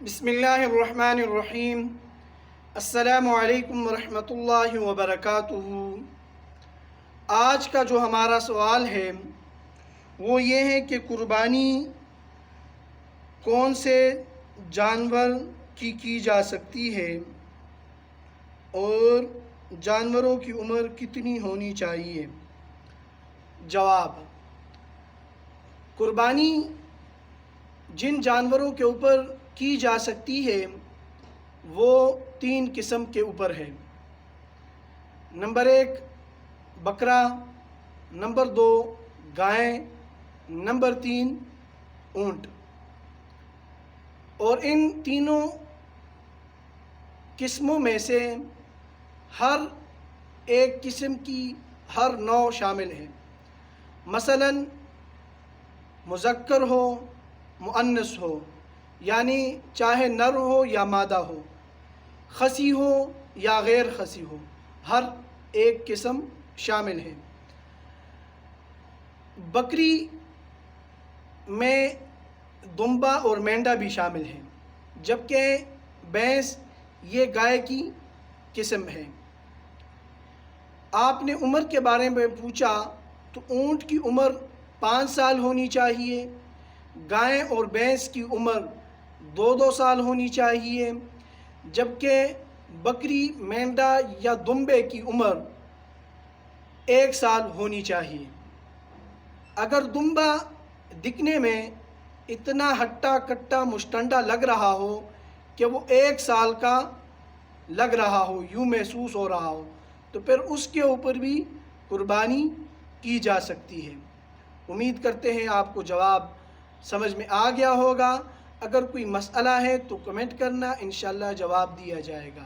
بسم اللہ الرحمن الرحیم۔ السلام علیکم ورحمۃ اللہ وبرکاتہ۔ آج کا جو ہمارا سوال ہے وہ یہ ہے کہ قربانی کون سے جانور کی جا سکتی ہے اور جانوروں کی عمر کتنی ہونی چاہیے؟ جواب: قربانی جن جانوروں کے اوپر کی جا سکتی ہے وہ 3 قسم کے اوپر ہے۔ نمبر 1 بکرا، نمبر 2 گائے، نمبر 3 اونٹ۔ اور ان تینوں قسموں میں سے ہر ایک قسم کی ہر نوع شامل ہے۔ مثلا مذکر ہو مؤنث ہو، یعنی چاہے نر ہو یا مادہ ہو، خصی ہو یا غیر خصی ہو، ہر ایک قسم شامل ہے۔ بکری میں دمبا اور مینڈا بھی شامل ہیں، جبکہ بھینس یہ گائے کی قسم ہے۔ آپ نے عمر کے بارے میں پوچھا تو اونٹ کی عمر 5 سال ہونی چاہیے، گائے اور بھینس کی عمر 2 سال ہونی چاہیے، جبکہ بکری، مینڈا یا دمبے کی عمر 1 سال ہونی چاہیے۔ اگر دمبا دکھنے میں اتنا ہٹا کٹا مشٹنڈا لگ رہا ہو کہ وہ 1 سال کا لگ رہا ہو، یوں محسوس ہو رہا ہو، تو پھر اس کے اوپر بھی قربانی کی جا سکتی ہے۔ امید کرتے ہیں آپ کو جواب سمجھ میں آ گیا ہوگا۔ اگر کوئی مسئلہ ہے تو کمنٹ کرنا، انشاءاللہ جواب دیا جائے گا۔